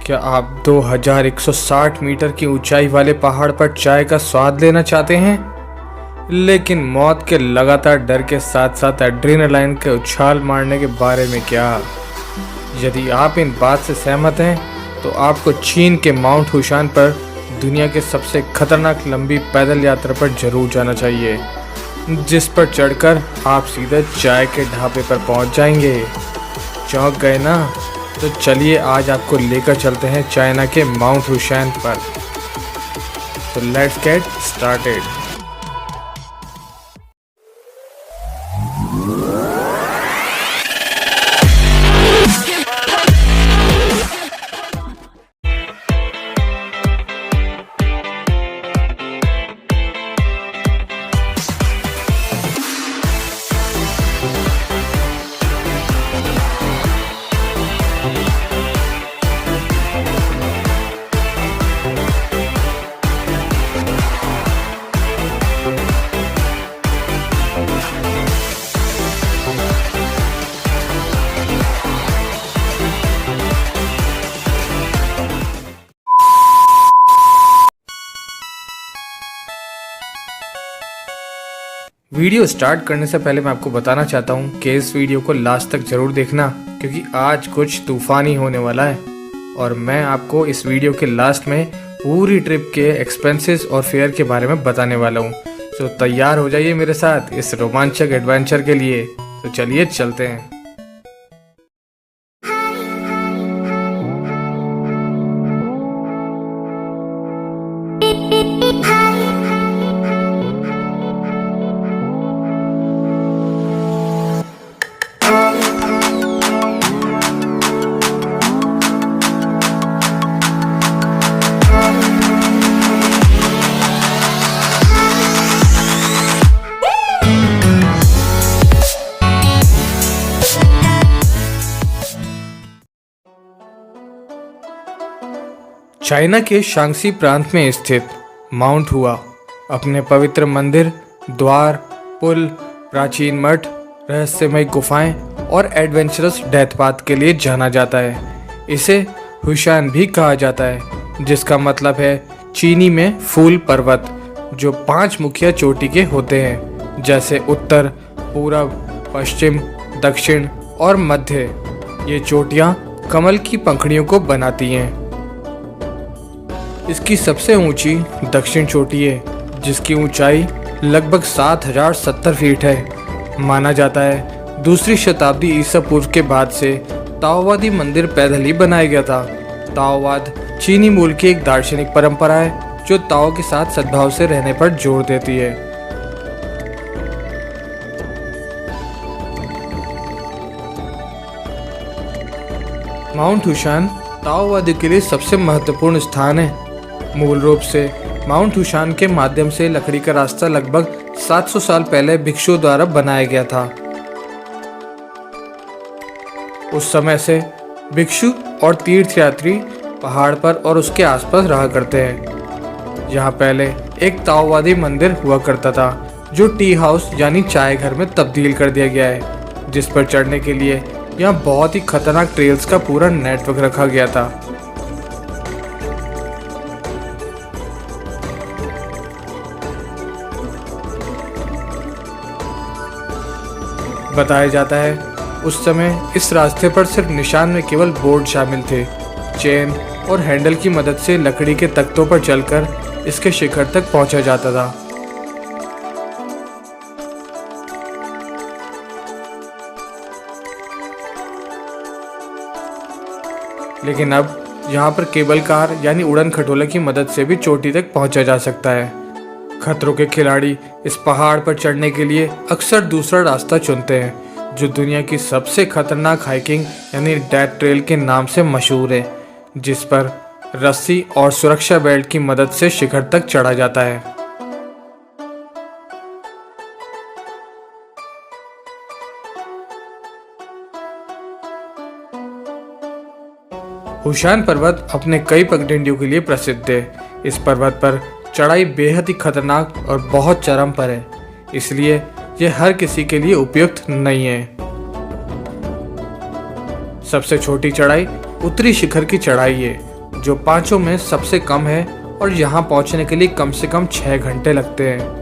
क्या आप 2160 मीटर की ऊंचाई वाले पहाड़ पर चाय का स्वाद लेना चाहते हैं, लेकिन मौत के लगातार डर के साथ साथ एड्रेनालाइन के उछाल मारने के बारे में क्या? यदि आप इन बात से सहमत हैं तो आपको चीन के माउंट हुशान पर दुनिया के सबसे खतरनाक लंबी पैदल यात्रा पर जरूर जाना चाहिए, जिस पर चढ़कर आप सीधे चाय के ढाबे पर पहुंच जाएंगे। चौंक गए ना? तो चलिए आज आपको लेकर चलते हैं चाइना के माउंट हुशान पर। तो let's get started. Video start करने से पहले मैं आपको बताना चाहता हूँ कि इस वीडियो को लास्ट तक ज़रूर देखना, क्योंकि आज कुछ तूफ़ानी होने वाला है और मैं आपको इस वीडियो के लास्ट में पूरी ट्रिप के एक्सपेंसेस और फेयर के बारे में बताने वाला हूँ। तो तैयार हो जाइए मेरे साथ इस रोमांचक एडवेंचर के लिए। तो चलिए चलते हैं। चाइना के शांक्सी प्रांत में स्थित माउंट हुआ अपने पवित्र मंदिर, द्वार, पुल, प्राचीन मठ, रहस्यमय गुफाएं और एडवेंचरस डेथ पाथ के लिए जाना जाता है। इसे हुशान भी कहा जाता है, जिसका मतलब है चीनी में फूल पर्वत, जो 5 मुख्य चोटी के होते हैं, जैसे उत्तर, पूरब, पश्चिम, दक्षिण और मध्य। ये चोटियाँ कमल की पंखुड़ियों को बनाती हैं। इसकी सबसे ऊंची दक्षिण चोटी है, जिसकी ऊंचाई लगभग 7070 फीट है। माना जाता है दूसरी शताब्दी ईसा पूर्व के बाद से ताओवादी मंदिर पैदल ही बनाया गया था। ताओवाद चीनी मूल की एक दार्शनिक परंपरा है जो ताओ के साथ सद्भाव से रहने पर जोर देती है। माउंट हुशान ताओवादी के लिए सबसे महत्वपूर्ण स्थान है। मूल रूप से माउंट हुशान के माध्यम से लकड़ी का रास्ता लगभग 700 साल पहले भिक्षुओं द्वारा बनाया गया था। उस समय से भिक्षु और तीर्थयात्री पहाड़ पर और उसके आसपास रहा करते हैं। यहाँ पहले एक ताओवादी मंदिर हुआ करता था, जो टी हाउस यानी चाय घर में तब्दील कर दिया गया है, जिस पर चढ़ने के लिए यहाँ बहुत ही खतरनाक ट्रेल्स का पूरा नेटवर्क रखा गया था। बताया जाता है उस समय इस रास्ते पर सिर्फ निशान में केवल बोर्ड शामिल थे। चेन और हैंडल की मदद से लकड़ी के तख्तों पर चलकर इसके शिखर तक पहुंचा जाता था। लेकिन अब यहाँ पर केबल कार यानी उड़न खटोले की मदद से भी चोटी तक पहुंचा जा सकता है। खतरों के खिलाड़ी इस पहाड़ पर चढ़ने के लिए अक्सर दूसरा रास्ता चुनते हैं, जो दुनिया की सबसे खतरनाक हाइकिंग यानी डेथ ट्रेल के नाम से मशहूर है, जिस पर रस्सी और सुरक्षा बेल्ट की मदद से शिखर तक चढ़ा जाता है। हुशान पर्वत अपने कई पगडंडियों के लिए प्रसिद्ध है। इस पर्वत पर चढ़ाई बेहद ही खतरनाक और बहुत चरम पर है, इसलिए ये हर किसी के लिए उपयुक्त नहीं है। सबसे छोटी चढ़ाई उत्तरी शिखर की चढ़ाई है, जो पांचों में सबसे कम है और यहाँ पहुंचने के लिए कम से कम 6 घंटे लगते हैं।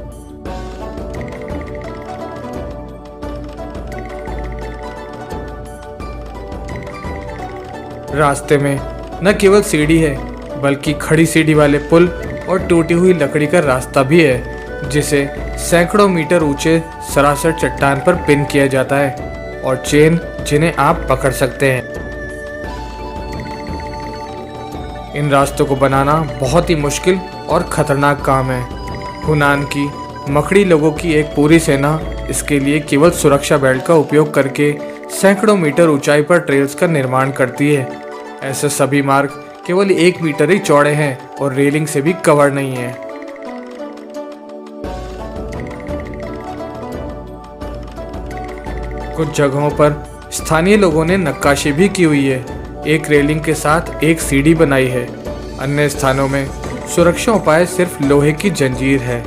रास्ते में न केवल सीढ़ी है, बल्कि खड़ी सीढ़ी वाले पुल और टूटी हुई लकड़ी का रास्ता भी है, जिसे सैकड़ों मीटर ऊंचे सरासर चट्टान पर पिन किया जाता है, और चेन जिन्हें आप पकड़ सकते हैं। इन रास्तों को बनाना बहुत ही मुश्किल और खतरनाक काम है। हुनान की मकड़ी लोगों की एक पूरी सेना इसके लिए केवल सुरक्षा बेल्ट का उपयोग करके सैकड़ों मीटर ऊंचाई पर ट्रेल्स का निर्माण करती है। ऐसे सभी मार्ग केवल 1 मीटर ही चौड़े हैं और रेलिंग से भी कवर नहीं है। कुछ जगहों पर स्थानीय लोगों ने नक्काशी भी की हुई है, एक रेलिंग के साथ एक सीढ़ी बनाई है। अन्य स्थानों में सुरक्षा उपाय सिर्फ लोहे की जंजीर है।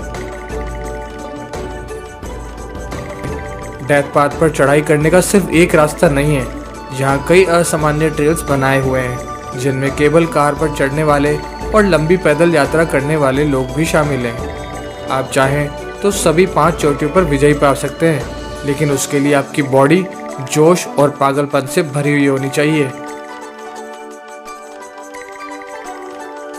डेथ पाथ पर चढ़ाई करने का सिर्फ एक रास्ता नहीं है, यहाँ कई असामान्य ट्रेल्स बनाए हुए हैं, जिनमें केबल कार पर चढ़ने वाले और लंबी पैदल यात्रा करने वाले लोग भी शामिल हैं। आप चाहें तो सभी 5 चोटियों पर विजयी पा सकते हैं, लेकिन उसके लिए आपकी बॉडी जोश और पागलपन से भरी हुई होनी चाहिए।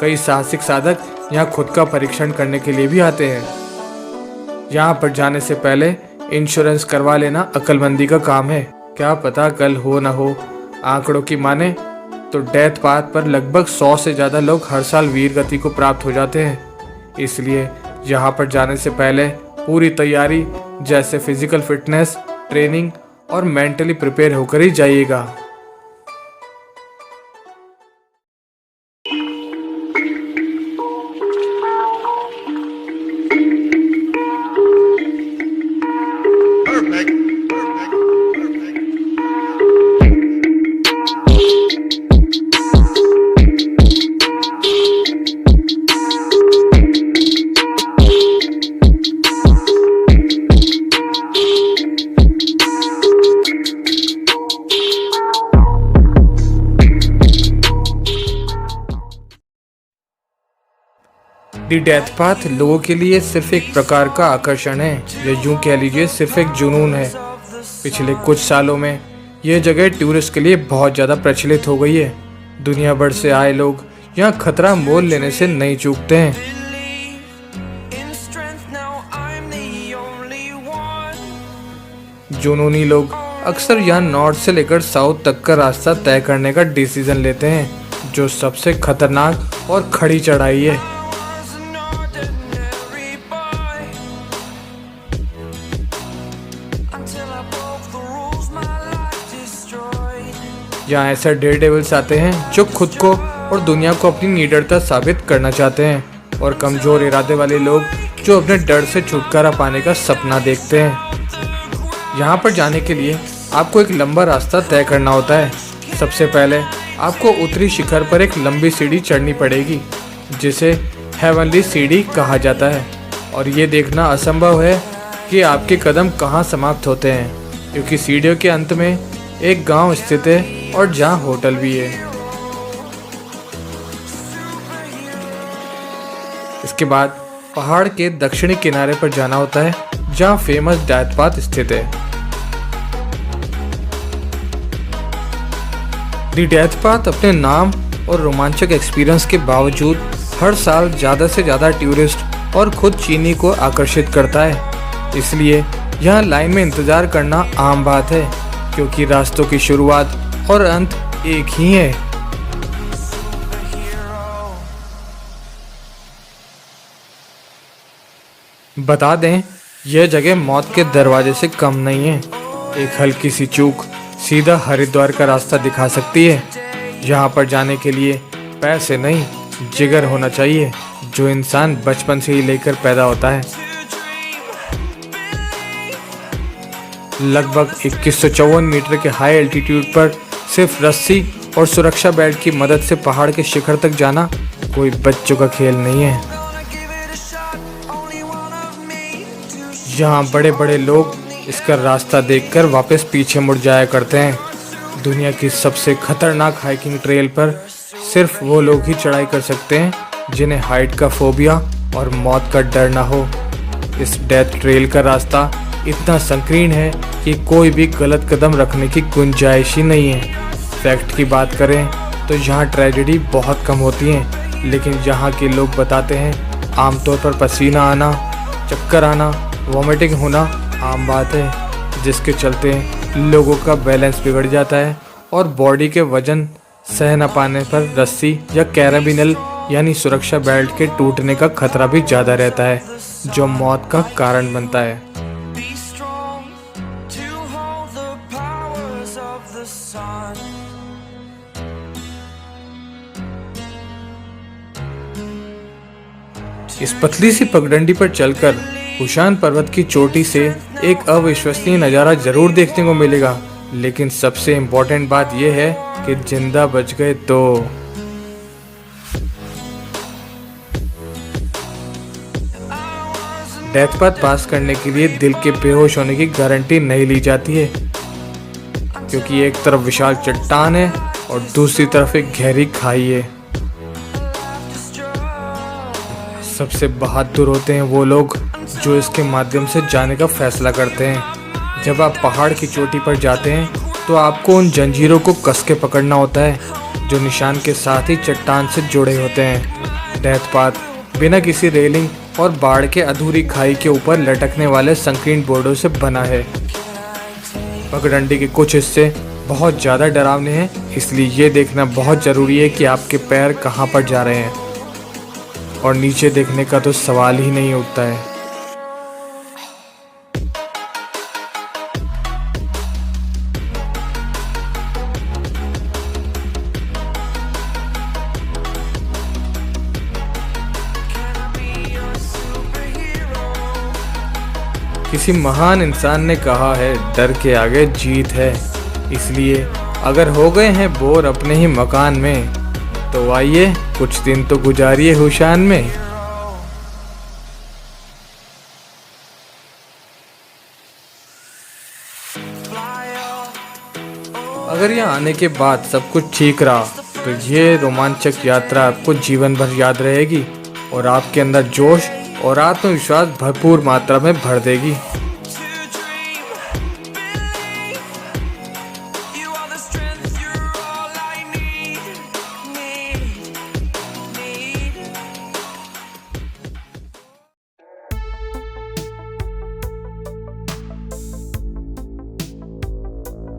कई साहसिक साधक यहाँ खुद का परीक्षण करने के लिए भी आते हैं। यहाँ पर जाने से पहले इंश्योरेंस करवा लेना अक्लमंदी का काम है। क्या पता कल हो न हो। आंकड़ों की माने तो डेथ पाथ पर लगभग 100 से ज़्यादा लोग हर साल वीर गति को प्राप्त हो जाते हैं। इसलिए यहाँ पर जाने से पहले पूरी तैयारी, जैसे फिजिकल फिटनेस, ट्रेनिंग और मेंटली प्रिपेयर होकर ही जाइएगा। दी डेथ पाथ लोगों के लिए सिर्फ एक प्रकार का आकर्षण है, या यूं कह लीजिए सिर्फ एक जुनून है। पिछले कुछ सालों में यह जगह टूरिस्ट के लिए बहुत ज़्यादा प्रचलित हो गई है। दुनिया भर से आए लोग यहाँ खतरा मोल लेने से नहीं चूकते हैं। जुनूनी लोग अक्सर यहाँ नॉर्थ से लेकर साउथ तक का रास्ता तय करने का डिसीजन लेते हैं, जो सबसे खतरनाक और खड़ी चढ़ाई है। यहाँ ऐसे डेयर डेविल्स आते हैं जो खुद को और दुनिया को अपनी निडरता साबित करना चाहते हैं, और कमजोर इरादे वाले लोग जो अपने डर से छुटकारा पाने का सपना देखते हैं। यहाँ पर जाने के लिए आपको एक लंबा रास्ता तय करना होता है। सबसे पहले आपको उत्तरी शिखर पर एक लंबी सीढ़ी चढ़नी पड़ेगी, जिसे हेवनली सीढ़ी कहा जाता है, और ये देखना असंभव है कि आपके कदम कहाँ समाप्त होते हैं, क्योंकि सीढ़ियों के अंत में एक गांव स्थित है और जहां होटल भी है। इसके बाद पहाड़ के दक्षिणी किनारे पर जाना होता है, जहां फेमस डेथ पाथ स्थित है। दी डेथ पाथ अपने नाम और रोमांचक एक्सपीरियंस के बावजूद हर साल ज़्यादा से ज़्यादा टूरिस्ट और खुद चीनी को आकर्षित करता है। इसलिए यहाँ लाइन में इंतज़ार करना आम बात है, क्योंकि रास्तों की शुरुआत और अंत एक ही है। बता दें, यह जगह मौत के दरवाजे से कम नहीं है। एक हल्की सी चूक सीधा हरिद्वार का रास्ता दिखा सकती है। यहाँ पर जाने के लिए पैसे नहीं, जिगर होना चाहिए, जो इंसान बचपन से ही लेकर पैदा होता है। लगभग 2154 मीटर के हाई एल्टीट्यूड पर सिर्फ रस्सी और सुरक्षा बेल्ट की मदद से पहाड़ के शिखर तक जाना कोई बच्चों का खेल नहीं है। यहाँ बड़े बड़े लोग इसका रास्ता देखकर वापस पीछे मुड़ जाया करते हैं। दुनिया की सबसे खतरनाक हाइकिंग ट्रेल पर सिर्फ वो लोग ही चढ़ाई कर सकते हैं जिन्हें हाइट का फोबिया और मौत का डर ना हो। इस डेथ ट्रेल का रास्ता इतना संकीर्ण है कि कोई भी गलत कदम रखने की गुंजाइश ही नहीं है। फैक्ट की बात करें तो यहाँ ट्रेजेडी बहुत कम होती हैं, लेकिन यहाँ के लोग बताते हैं आमतौर पर पसीना आना, चक्कर आना, वॉमिटिंग होना आम बात है, जिसके चलते लोगों का बैलेंस बिगड़ जाता है और बॉडी के वजन सह न पाने पर रस्सी या कैराबिनल यानी सुरक्षा बेल्ट के टूटने का खतरा भी ज़्यादा रहता है, जो मौत का कारण बनता है। इस पतली सी पगडंडी पर चलकर हुशान पर्वत की चोटी से एक अविश्वसनीय नज़ारा जरूर देखने को मिलेगा, लेकिन सबसे इम्पोर्टेंट बात यह है कि जिंदा बच गए तो। डेथ पाथ पास करने के लिए दिल के बेहोश होने की गारंटी नहीं ली जाती है, क्योंकि एक तरफ विशाल चट्टान है और दूसरी तरफ एक गहरी खाई है। सबसे बहादुर होते हैं वो लोग जो इसके माध्यम से जाने का फैसला करते हैं। जब आप पहाड़ की चोटी पर जाते हैं तो आपको उन जंजीरों को कस के पकड़ना होता है जो निशान के साथ ही चट्टान से जुड़े होते हैं। डेथ पाथ बिना किसी रेलिंग और बाढ़ के अधूरी खाई के ऊपर लटकने वाले संकीर्ण बोर्डों से बना है। पगडंडी के कुछ हिस्से बहुत ज़्यादा डरावने हैं, इसलिए ये देखना बहुत ज़रूरी है कि आपके पैर कहाँ पर जा रहे हैं, और नीचे देखने का तो सवाल ही नहीं उठता है। किसी महान इंसान ने कहा है, डर के आगे जीत है। इसलिए अगर हो गए हैं बोर अपने ही मकान में, तो आइए कुछ दिन तो गुजारिए हुशान में। अगर यहाँ आने के बाद सब कुछ ठीक रहा तो ये रोमांचक यात्रा आपको जीवन भर याद रहेगी और आपके अंदर जोश और आत्मविश्वास भरपूर मात्रा में भर देगी।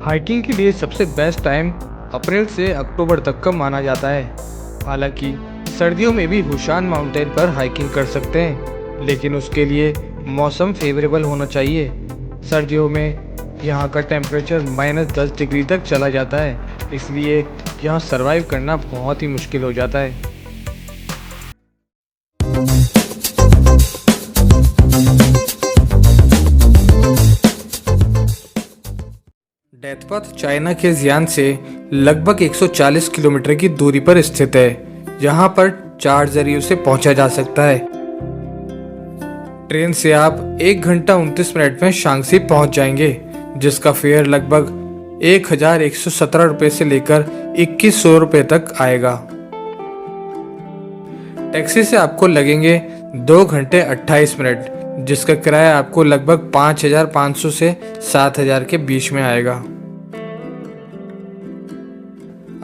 हाइकिंग के लिए सबसे बेस्ट टाइम अप्रैल से अक्टूबर तक का माना जाता है। हालांकि सर्दियों में भी हुशान माउंटेन पर हाइकिंग कर सकते हैं, लेकिन उसके लिए मौसम फेवरेबल होना चाहिए। सर्दियों में यहाँ का टेम्परेचर -10 डिग्री तक चला जाता है, इसलिए यहाँ सरवाइव करना बहुत ही मुश्किल हो जाता है। डेथ पाथ चाइना के जियान से लगभग 140 किलोमीटर की दूरी पर स्थित है। यहाँ पर 4 जरियों से पहुंचा जा सकता है। ट्रेन से आप 1 घंटा 29 मिनट में शांक्सी पहुंच जाएंगे, जिसका फेयर लगभग 1117 रुपये से लेकर 2100 रुपये तक आएगा। टैक्सी से आपको लगेंगे 2 घंटे 28 मिनट, जिसका किराया आपको लगभग 5500 से 7000 के बीच में आएगा।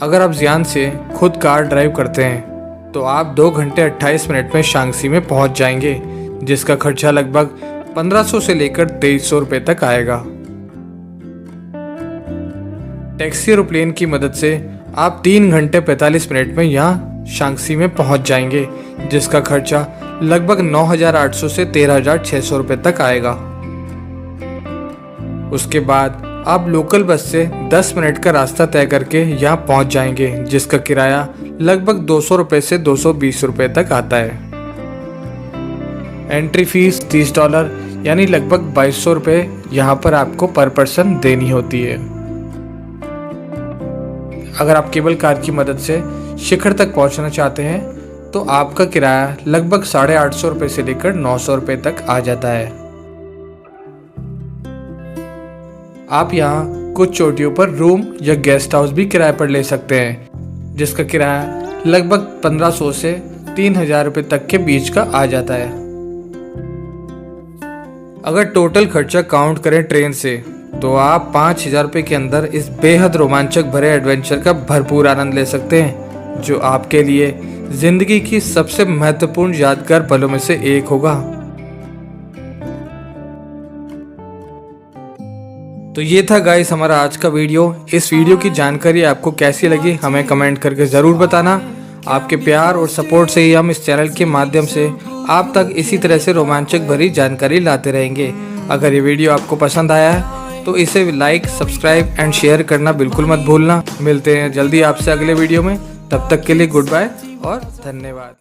अगर आप जियान से खुद कार ड्राइव करते हैं तो आप 2 घंटे 28 मिनट में शांक्सी में पहुंच जाएंगे, जिसका खर्चा लगभग 1500 से लेकर 2300 रुपये तक आएगा। टैक्सी एरोप्लेन की मदद से आप 3 घंटे 45 मिनट में यहाँ शांक्सी में पहुंच जाएंगे, जिसका खर्चा लगभग 9800 से 13600 रुपये तक आएगा। उसके बाद आप लोकल बस से 10 मिनट का रास्ता तय करके यहाँ पहुँच जाएंगे, जिसका किराया लगभग 200 रुपये से 220 रुपये तक आता है। एंट्री फीस $30 यानी लगभग 2200 रुपये यहाँ पर आपको पर पर्सन देनी होती है। अगर आप केबल कार की मदद से शिखर तक पहुँचना चाहते हैं तो आपका किराया लगभग 850 रुपये से लेकर 900 रुपये तक आ जाता है। आप यहाँ कुछ चोटियों पर रूम या गेस्ट हाउस भी किराए पर ले सकते हैं, जिसका किराया लगभग 1500 से 3000 रुपये तक के बीच का आ जाता है। अगर टोटल खर्चा काउंट करें ट्रेन से, तो आप 5000 रुपये के अंदर इस बेहद रोमांचक भरे एडवेंचर का भरपूर आनंद ले सकते हैं, जो आपके लिए जिंदगी की सबसे महत्वपूर्ण यादगार पलों में से एक होगा। तो ये था गाइस हमारा आज का वीडियो। इस वीडियो की जानकारी आपको कैसी लगी हमें कमेंट करके ज़रूर बताना। आपके प्यार और सपोर्ट से ही हम इस चैनल के माध्यम से आप तक इसी तरह से रोमांचक भरी जानकारी लाते रहेंगे। अगर ये वीडियो आपको पसंद आया है तो इसे लाइक, सब्सक्राइब एंड शेयर करना बिल्कुल मत भूलना। मिलते हैं जल्दी आपसे अगले वीडियो में, तब तक के लिए गुड बाय और धन्यवाद।